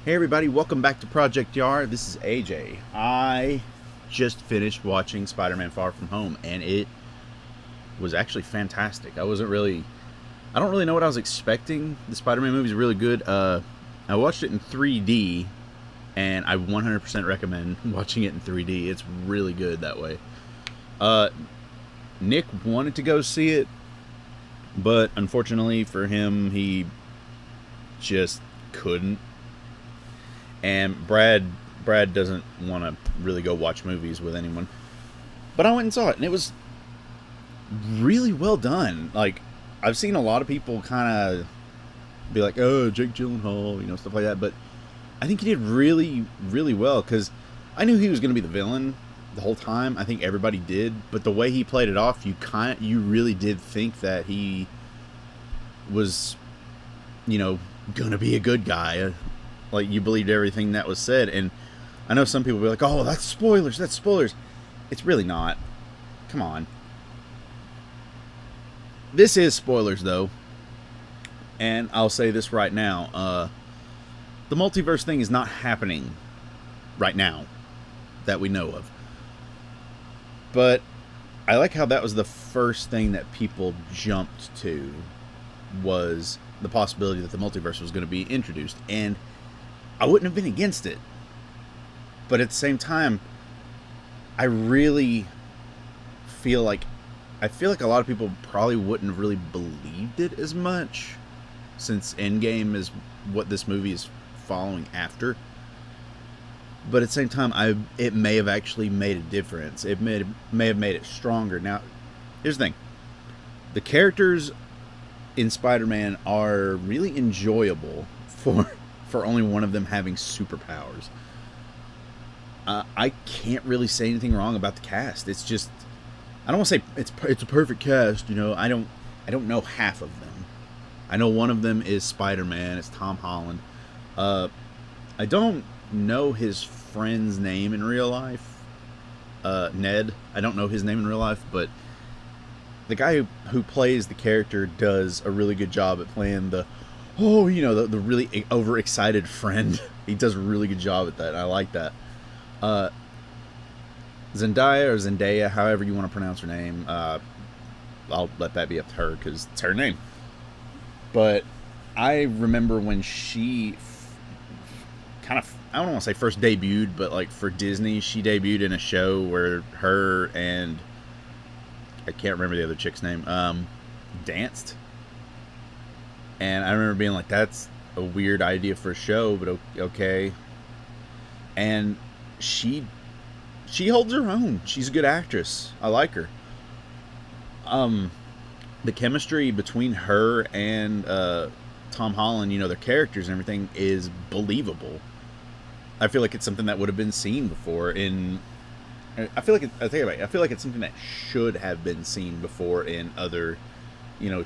Hey everybody, welcome back to Project YARE. This is AJ. I just finished watching Spider-Man Far From Home, and it was actually fantastic. I don't really know what I was expecting. The Spider-Man movie is really good. I watched it in 3D, and I 100% recommend watching it in 3D. It's really good that way. Nick wanted to go see it, but unfortunately for him, he just couldn't. And Brad doesn't want to really go watch movies with anyone. But I went and saw it, and it was really well done. Like, I've seen a lot of people kind of be like, oh, Jake Gyllenhaal, stuff like that. But I think he did really, really well, because I knew he was going to be the villain the whole time. I think everybody did. But the way he played it off, you really did think that he was, going to be a good guy. Like, you believed everything that was said. And I know some people will be like, oh, that's spoilers. It's really not. Come on. This is spoilers, though. And I'll say this right now. The multiverse thing is not happening right now that we know of. But I like how that was the first thing that people jumped to, was the possibility that the multiverse was going to be introduced. And I wouldn't have been against it. But at the same time, I really feel like a lot of people probably wouldn't have really believed it as much, since Endgame is what this movie is following after. But at the same time, it may have actually made a difference. It may have made it stronger. Now, here's the thing. The characters in Spider-Man are really enjoyable for only one of them having superpowers. I can't really say anything wrong about the cast. It's just, I don't want to say it's a perfect cast. I don't know half of them. I know one of them is Spider-Man. It's Tom Holland. I don't know his friend's name in real life. Ned. I don't know his name in real life, but the guy who plays the character does a really good job at playing the really overexcited friend. He does a really good job at that. I like that. Zendaya, however you want to pronounce her name, I'll let that be up to her, because it's her name. But I remember when she I don't want to say first debuted, but like for Disney, she debuted in a show where her and, I can't remember the other chick's name, danced. And I remember being like, that's a weird idea for a show, but okay. And she holds her own. She's a good actress. I like her. The chemistry between her and Tom Holland, their characters and everything, is believable. I feel like it's something that would have been seen before I feel like it's something that should have been seen before in other,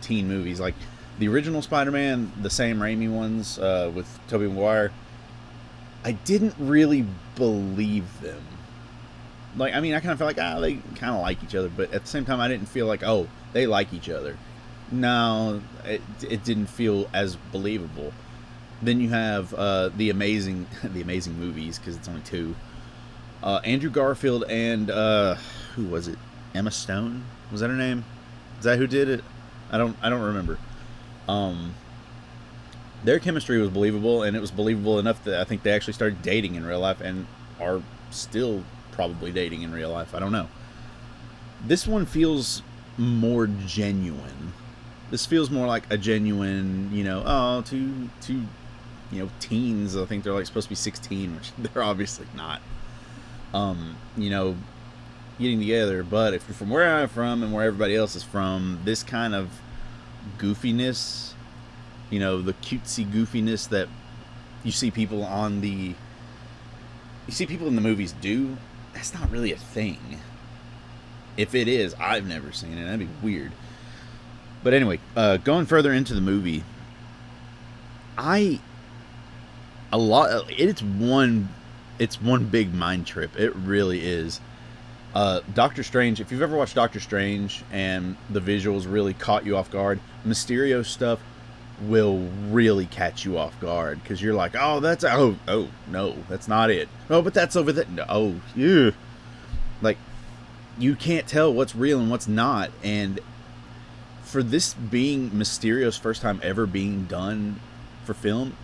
teen movies. Like the original Spider-Man, the Sam Raimi ones with Tobey Maguire, I didn't really believe them. Like, I mean, I kind of felt like, they kind of like each other, but at the same time, I didn't feel like, oh, they like each other. No, it didn't feel as believable. Then you have the amazing movies, because it's only two. Andrew Garfield and who was it? Emma Stone? Was that her name? Is that who did it? I don't remember. Their chemistry was believable, and it was believable enough that I think they actually started dating in real life, and are still probably dating in real life. I don't know. This one feels more genuine. This feels more like a genuine, two teens. I think they're like supposed to be 16, which they're obviously not. Getting together. But if you're from where I'm from and where everybody else is from, this kind of goofiness, the cutesy goofiness that you see people in the movies do, that's not really a thing. If it is, I've never seen it. That'd be weird. But anyway, going further into the movie, it's one big mind trip. It really is. Doctor Strange, if you've ever watched Doctor Strange and the visuals really caught you off guard, Mysterio stuff will really catch you off guard, because you're like, oh, that's, oh, no, that's not it. Oh, but that's over there. No, oh, yeah. Like, you can't tell what's real and what's not. And for this being Mysterio's first time ever being done for film,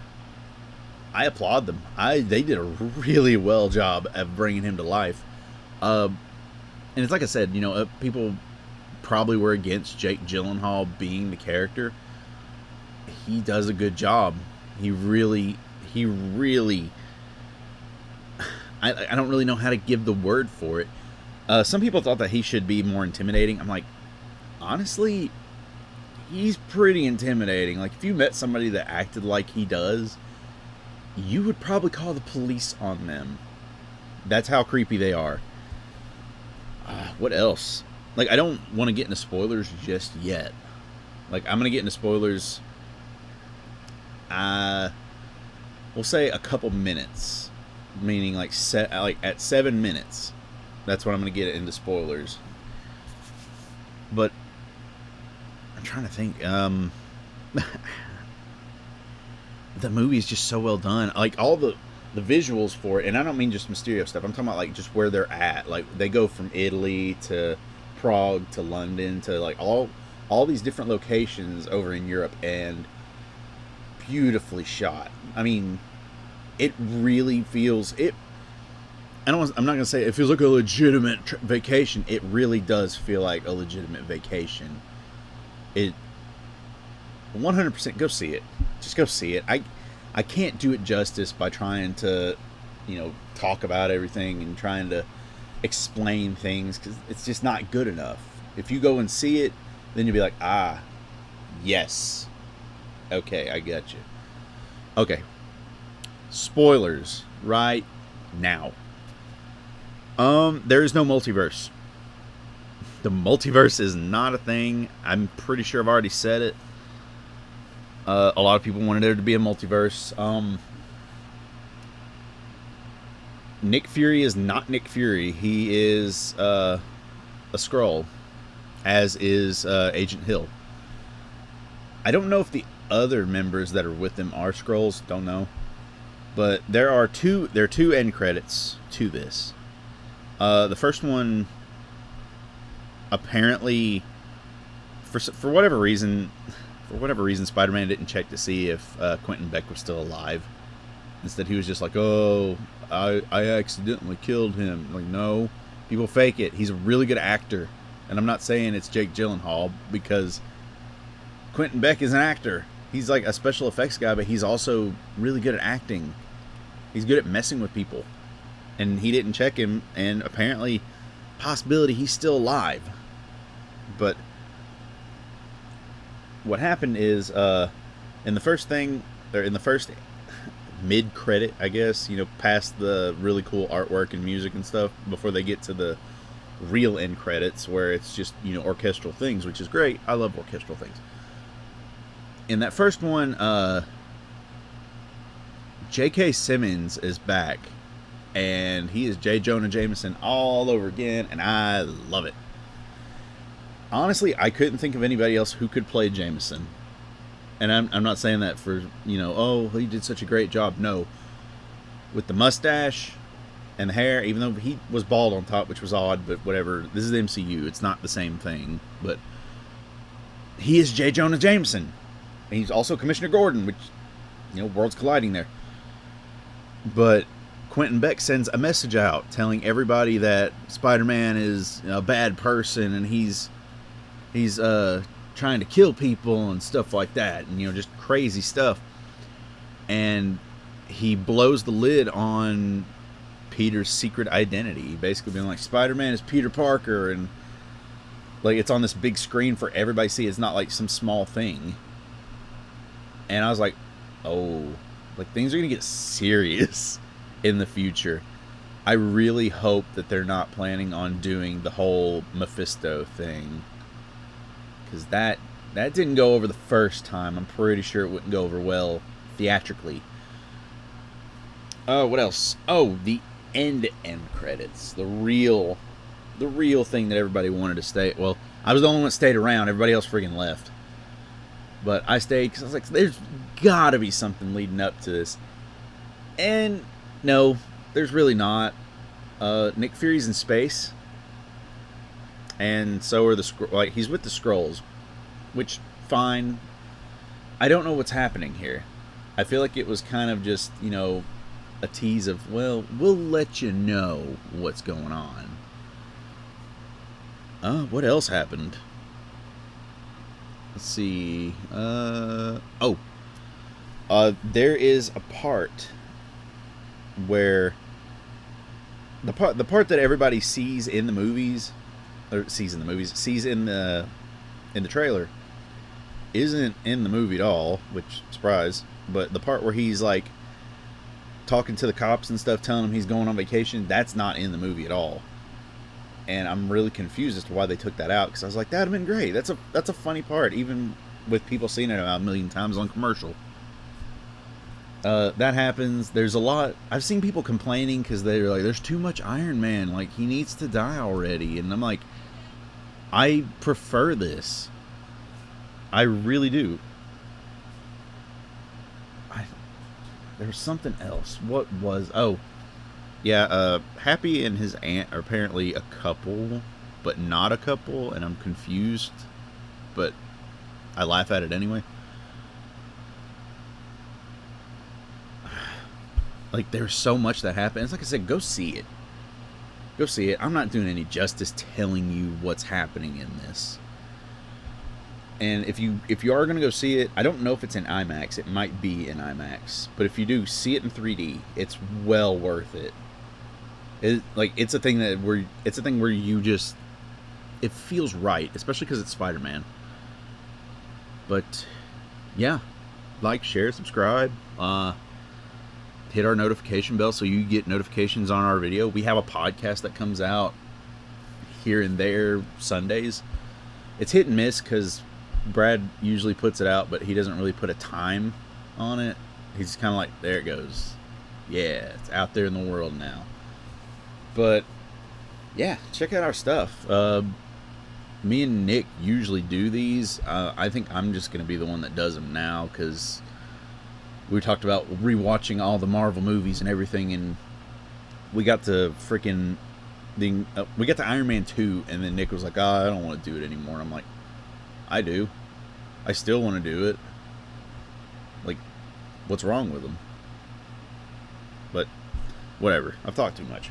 I applaud them. They did a really well job of bringing him to life. And it's like I said, people probably were against Jake Gyllenhaal being the character. He does a good job. He really, I don't really know how to give the word for it. Some people thought that he should be more intimidating. I'm like, honestly, he's pretty intimidating. Like, if you met somebody that acted like he does, you would probably call the police on them. That's how creepy they are. What else? Like, I don't want to get into spoilers just yet. Like, I'm going to get into spoilers, we'll say a couple minutes. Meaning, like at 7 minutes. That's when I'm going to get into spoilers. But I'm trying to think. The movie is just so well done. Like, all the visuals for it, and I don't mean just Mysterio stuff. I'm talking about, like, just where they're at. Like, they go from Italy to Prague to London to, like, all these different locations over in Europe, and beautifully shot. I mean, it really feels it. I'm not gonna say it feels like a legitimate vacation. It really does feel like a legitimate vacation. It 100%. Go see it. Just go see it. I can't do it justice by trying to, talk about everything and trying to explain things, because it's just not good enough. If you go and see it, then you'll be like, yes, okay, I got you. Okay, spoilers right now. There is no multiverse. The multiverse is not a thing. I'm pretty sure I've already said it. A lot of people wanted there to be a multiverse. Nick Fury is not Nick Fury. He is a Skrull, as is Agent Hill. I don't know if the other members that are with him are Skrulls. Don't know. But there are two end credits to this. The first one, apparently, for whatever reason, Spider-Man didn't check to see if Quentin Beck was still alive. Instead, he was just like, "Oh, I accidentally killed him." Like, no, people fake it. He's a really good actor, and I'm not saying it's Jake Gyllenhaal, because Quentin Beck is an actor. He's like a special effects guy, but he's also really good at acting. He's good at messing with people. And he didn't check him, and apparently, possibility he's still alive. But what happened is, in the first mid-credit, I guess, past the really cool artwork and music and stuff, before they get to the real end credits, where it's just, orchestral things, which is great. I love orchestral things. In that first one, J.K. Simmons is back, and he is J. Jonah Jameson all over again, and I love it. Honestly, I couldn't think of anybody else who could play Jameson. And I'm not saying that for, oh, he did such a great job. No. With the mustache and the hair, even though he was bald on top, which was odd, but whatever. This is the MCU. It's not the same thing. But he is J. Jonah Jameson. And he's also Commissioner Gordon, which, worlds colliding there. But Quentin Beck sends a message out telling everybody that Spider-Man is a bad person, and he's trying to kill people and stuff like that, and just crazy stuff. And he blows the lid on Peter's secret identity, basically being like, Spider-Man is Peter Parker, and like, it's on this big screen for everybody to see. It's not like some small thing. And I was like, oh, like, things are gonna get serious in the future. I really hope that they're not planning on doing the whole Mephisto thing, because that didn't go over the first time. I'm pretty sure it wouldn't go over well theatrically. What else? Oh, the end credits. The real thing that everybody wanted to stay. Well, I was the only one that stayed around. Everybody else friggin' left. But I stayed because I was like, there's got to be something leading up to this. And no, there's really not. Nick Fury's in space, and so are he's with the Skrulls, which fine. I don't know what's happening here. I feel like it was kind of just, a tease of, well, we'll let you know what's going on. What else happened? Let's see. There is a part where the part that everybody sees in the movies, sees in the trailer, isn't in the movie at all, which, surprise. But the part where he's like talking to the cops and stuff, telling them he's going on vacation, that's not in the movie at all. And I'm really confused as to why they took that out, because I was like, that'd have been great. That's a funny part, even with people seeing it about a million times on commercial. That happens. There's a lot. I've seen people complaining because they're like, there's too much Iron Man. Like, he needs to die already. And I'm like, I prefer this. I really do. There was something else. What was... Oh. Yeah, Happy and his aunt are apparently a couple, but not a couple, and I'm confused. But I laugh at it anyway. Like, there's so much that happens. Like I said, go see it. Go see it. I'm not doing any justice telling you what's happening in this. And if you are going to go see it, I don't know if it's in IMAX. It might be in IMAX. But if you do, see it in 3D. It's well worth it. It's a thing where you just... It feels right. Especially because it's Spider-Man. But, yeah. Like, share, subscribe. Hit our notification bell so you get notifications on our video. We have a podcast that comes out here and there Sundays. It's hit and miss because Brad usually puts it out, but he doesn't really put a time on it. He's kind of like, there it goes. Yeah, it's out there in the world now. But, yeah, check out our stuff. Me and Nick usually do these. I think I'm just going to be the one that does them now because we talked about rewatching all the Marvel movies and everything, and we got to we got to Iron Man 2, and then Nick was like, I don't want to do it anymore. And I'm like, I do. I still want to do it. Like, what's wrong with them? But, whatever. I've talked too much.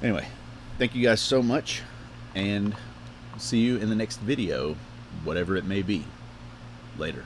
Anyway, thank you guys so much, and see you in the next video, whatever it may be. Later.